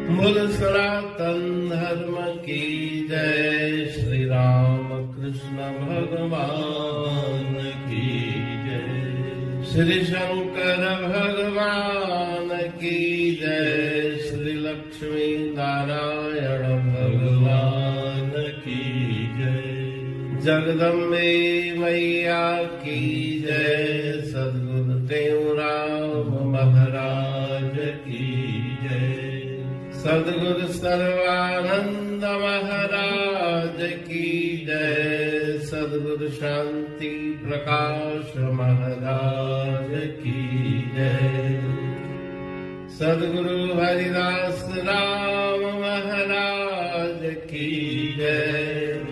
मूल सनातन धर्म की जय। श्री राम कृष्ण भगवान की जय। श्री शंकर भगवान की जय। श्री लक्ष्मी नारायण भगवान की जय। जगदम्बे मैया की जय। सद्गुरु देवराम महाराज की जय। सद्गुरु सर्वानंद महाराज की जय। सद्गुरु शांति प्रकाश महाराज की जय। सद्गुरु हरिदास राम महाराज की जय।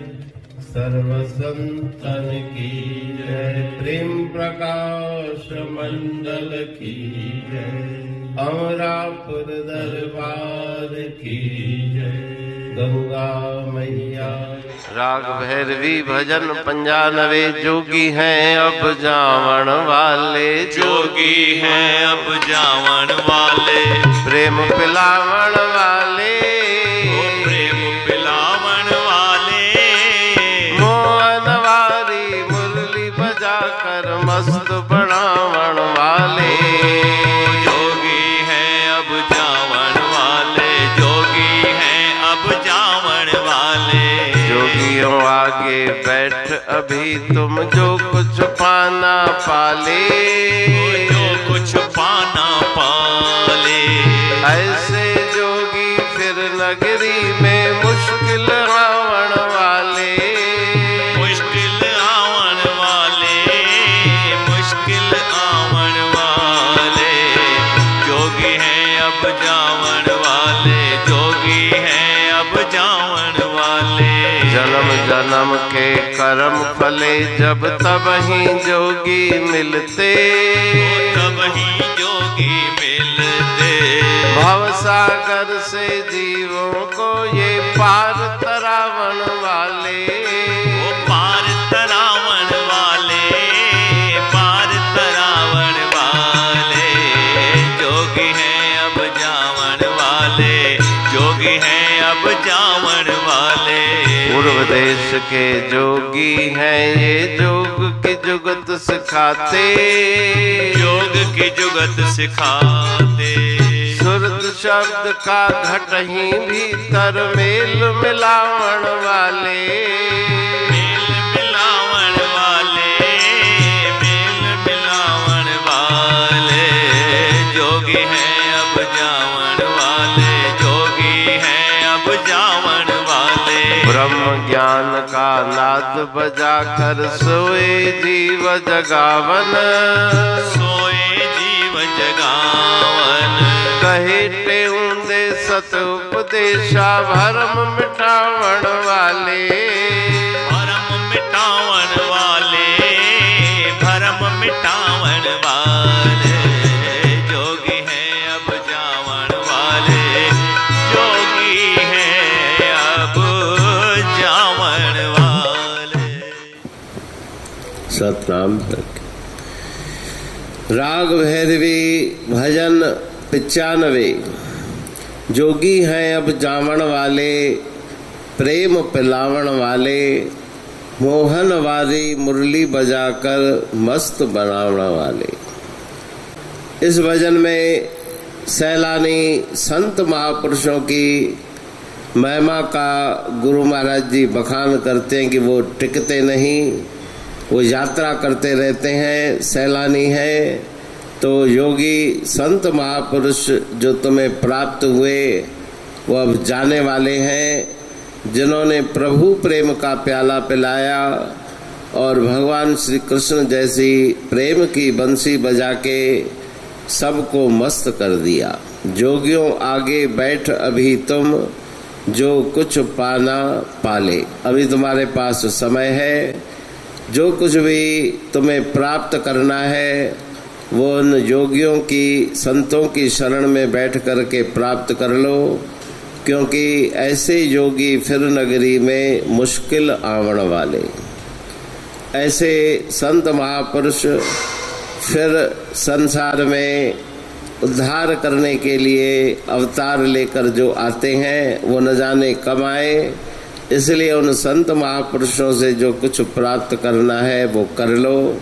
सर्व संतन की जय। प्रेम प्रकाश मंडल की जय। अमरापुर दरबार की जय। गंगा मैया। राग भैरवी भजन 95। जोगी हैं अब जावन वाले। जोगी हैं अब जावन वाले। प्रेम पिलावन वाले। प्रेम पिलावन वाले। मोहन वारी मुरली बजा कर मस्त बनावन वाले। जोगी हैं अब जावन वाले। जोगी हैं अब जावन वाले। जोगियों आगे बैठ अभी तुम जो कुछ पाना पाले। जो कुछ पाना पाले। ऐसे जोगी फिर नगरी में मुश्किल आवन वाले। मुश्किल आवन वाले। मुश्किल आवन वाले। जोगी हैं अब जावन वाले। जोगी हैं अब जावन वाले। जन्म जन्म के कर्म फले जब तब ही जोगी मिलते। तब ही जोगी मिलते। भव सागर से जीवों को ये पार तरावन वाले। वो पार तरावन वाले। पार तरावन वाले। जोगी हैं अब जावन वाले। जोगी हैं अब जावन वाले। पूर्व देश के जोगी हैं ये योग की जुगत सिखाते। योग की जुगत सिखाते। सुरत शब्द का घट ही भीतर मेल मिलावन वाले। मेल मिलावन वाले। मेल मिलावन वाले। जोगी हैं अब जावन वाले। जोगी हैं अब जावन वाले। ब्रह्म ज्ञान का नाद बजा कर सोए जीव जगावन। सोए जीव जगावन। कहे टेऊंदे सत उपदेशा भरम मिटावन वाले। भरम मिटावन वाले। भरम मिटावन वाले। जोगी हैं अब जावन वाले। जोगी हैं अब जावन वाले। सतनाम। राग भैरवी भजन 95। जोगी हैं अब जावन वाले। प्रेम पिलावन वाले। मोहन वारी मुरली बजाकर मस्त बनावन वाले। इस भजन में सैलानी संत महापुरुषों की महिमा का गुरु महाराज जी बखान करते हैं कि वो टिकते नहीं, वो यात्रा करते रहते हैं, सैलानी हैं। तो योगी संत महापुरुष जो तुम्हें प्राप्त हुए वो अब जाने वाले हैं, जिन्होंने प्रभु प्रेम का प्याला पिलाया और भगवान श्री कृष्ण जैसी प्रेम की बंसी बजा के सबको मस्त कर दिया। जोगियों आगे बैठ अभी तुम जो कुछ पाना पाले। अभी तुम्हारे पास समय है, जो कुछ भी तुम्हें प्राप्त करना है वो उन योगियों की संतों की शरण में बैठ करके प्राप्त कर लो, क्योंकि ऐसे योगी फिर नगरी में मुश्किल आवन वाले। ऐसे संत महापुरुष फिर संसार में उद्धार करने के लिए अवतार लेकर जो आते हैं वो न जाने कब आए। इसलिए उन संत महापुरुषों से जो कुछ प्राप्त करना है वो कर लो।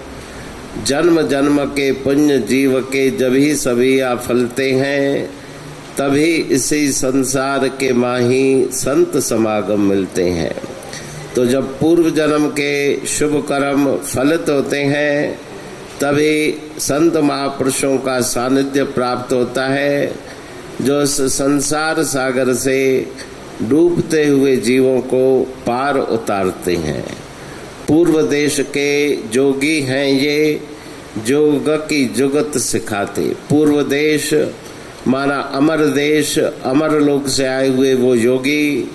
जन्म जन्म के पुण्य जीव के जब ही सभी आ फलते हैं, तभी इसी संसार के माही संत समागम मिलते हैं। तो जब पूर्व जन्म के शुभ कर्म फलित होते हैं, तभी संत महापुरुषों का सानिध्य प्राप्त होता है, जो इस संसार सागर से डूबते हुए जीवों को पार उतारते हैं। पूर्व देश के जोगी हैं ये, जोग की जुगत सिखाते। पूर्व देश माना अमर देश, अमर लोक से आए हुए वो योगी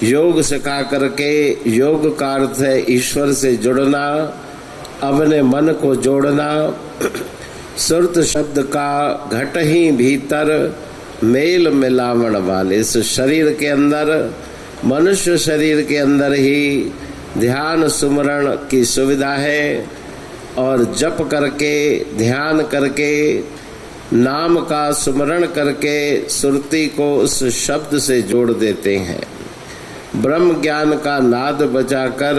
योग सिखा करके, योग का अर्थ है ईश्वर से जुड़ना, अपने मन को जोड़ना। सुरत शब्द का घट ही भीतर मेल मिलावण वाले। इस शरीर के अंदर, मनुष्य शरीर के अंदर ही ध्यान सुमरण की सुविधा है, और जप करके, ध्यान करके, नाम का सुमरण करके सुरती को उस शब्द से जोड़ देते हैं। ब्रह्म ज्ञान का नाद बजाकर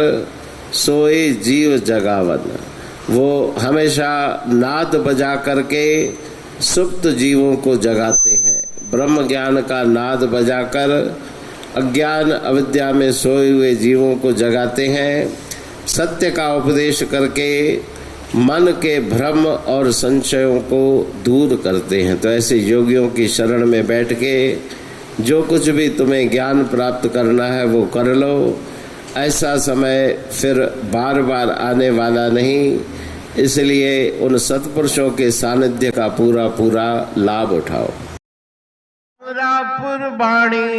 सोए जीव जगावन। वो हमेशा नाद बजा करके सुप्त जीवों को जगाते हैं। ब्रह्म ज्ञान का नाद बजाकर अज्ञान अविद्या में सोए हुए जीवों को जगाते हैं। सत्य का उपदेश करके मन के भ्रम और संशयों को दूर करते हैं। तो ऐसे योगियों की शरण में बैठ के जो कुछ भी तुम्हें ज्ञान प्राप्त करना है वो कर लो। ऐसा समय फिर बार बार आने वाला नहीं, इसलिए उन सत्पुरुषों के सानिध्य का पूरा पूरा लाभ उठाओ। पुरापुर बाणी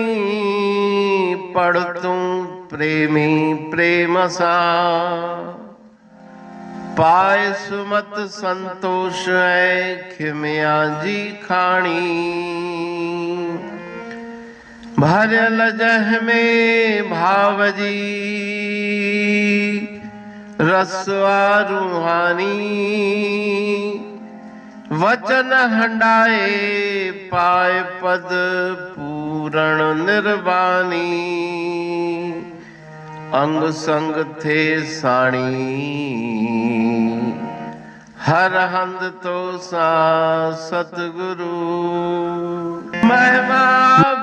पढ़तूं प्रेमी प्रेम सा, पाए सुमत संतोष है खिमिया जी खाणी। भरल जह में भावजी रसवा रूहानी, वचन हंडाए पाए पद पूरण निर्वाणी। अंग संग थे साणी हर हंद तो सा सतगुरु। महिमा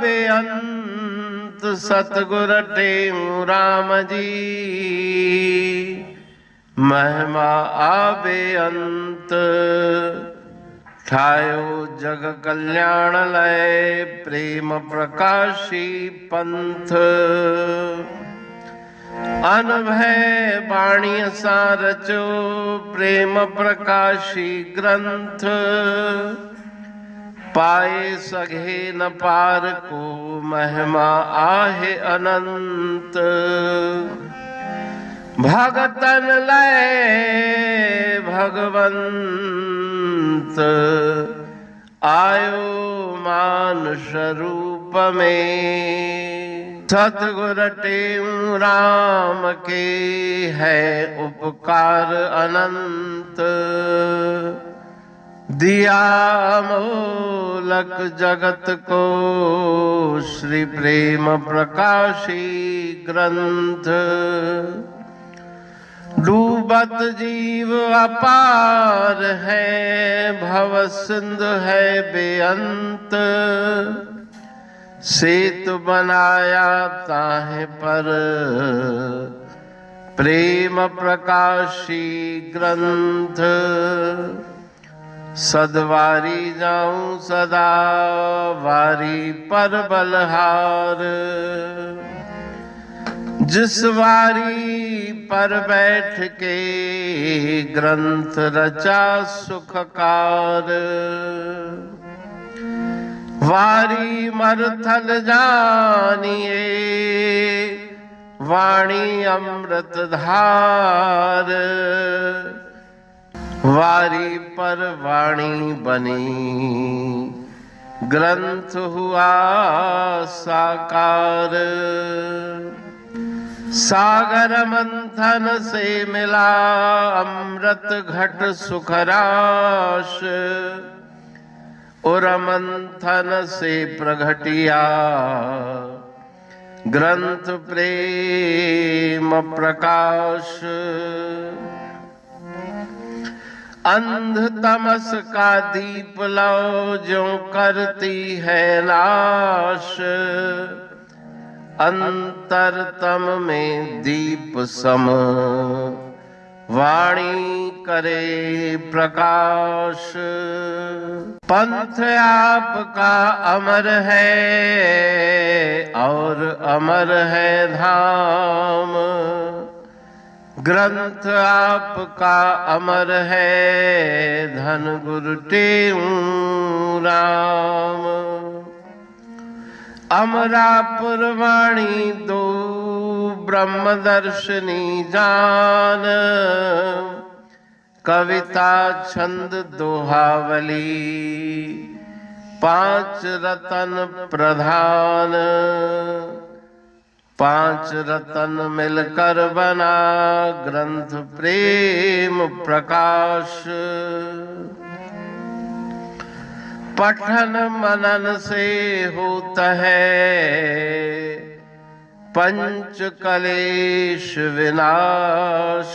बेअंत सतगुर टेऊ राम जी, महिमा आबे अंत ठायो जग कल्याण लय प्रेम प्रकाशी पंथ। अनभय बाणी सारचो प्रेम प्रकाशी ग्रंथ। पाए सघे न पार को महिमा आहे अनंत। भगतन लय भगवंत आयो मानुष रूप में। सतगुर टेऊ राम के है उपकार अनंत। दिया मोलक जगत को श्री प्रेम प्रकाशी ग्रंथ। डूबत जीव अपार है भव सिंध है बेअंत। सेतु बनाया ताहे पर प्रेम प्रकाशी ग्रंथ। सदवारी जाऊं सदा वारी पर बलहार। जिस वारी पर बैठ के ग्रंथ रचा सुखकार। वारी मरथल जानिए वाणी अमृत धार। वारी पर वाणी बनी ग्रंथ हुआ साकार। सागर मंथन से मिला अमृत घट सुखराश। उरमंथन से प्रगटिया ग्रंथ प्रेम प्रकाश। अंध तमस का दीप लो जो करती है नाश, अंतरतम में दीप सम वाणी करे प्रकाश। पंथ आपका अमर है और अमर है धाम, ग्रंथ आपका अमर है धन गुरु टेऊ राम। अमरापुर वाणी दो ब्रह्मदर्शनी जान, कविता छंद दोहावली पांच रतन प्रधान। पांच रतन मिलकर बना ग्रंथ प्रेम प्रकाश। पठन मनन से होता है पंच कलेश विनाश।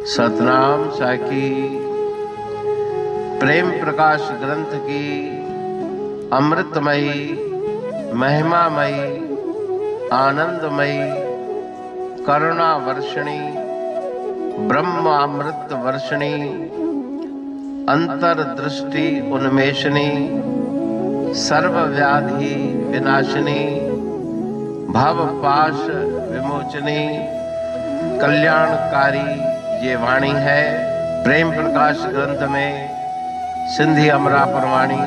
सतनाम साखी प्रेम प्रकाश ग्रंथ की अमृतमयी महिमामयी आनंदमयी करुणा वर्षिणी ब्रह्म अमृत वर्षिणी अंतर्दृष्टि उन्मेषणी सर्व व्याधि विनाशिनी भव पाश विमोचनी कल्याणकारी ये वाणी है। प्रेम प्रकाश ग्रंथ में सिंधी अमरापुर वाणी,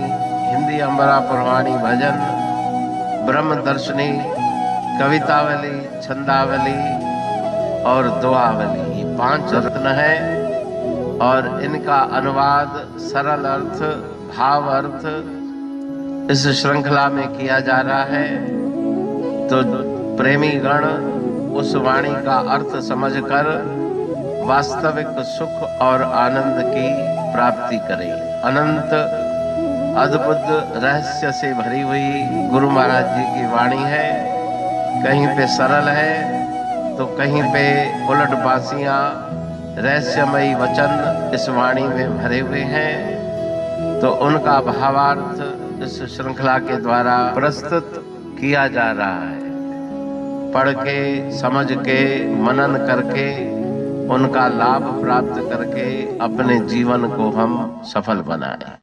हिंदी अमरापुर वाणी भजन, ब्रह्म दर्शनी, कवितावली, छंदावली और दुआवली, ये पांच रत्न है और इनका अनुवाद सरल अर्थ भाव अर्थ इस श्रृंखला में किया जा रहा है। तो प्रेमी गण उस वाणी का अर्थ समझकर वास्तविक सुख और आनंद की प्राप्ति करें। अनंत अद्भुत रहस्य से भरी हुई गुरु महाराज जी की वाणी है। कहीं पे सरल है तो कहीं पे उलट बासियां रहस्यमयी वचन इस वाणी में भरे हुए हैं। तो उनका भावार्थ इस श्रृंखला के द्वारा प्रस्तुत किया जा रहा है। पढ़ के समझ के मनन करके उनका लाभ प्राप्त करके अपने जीवन को हम सफल बनाएं।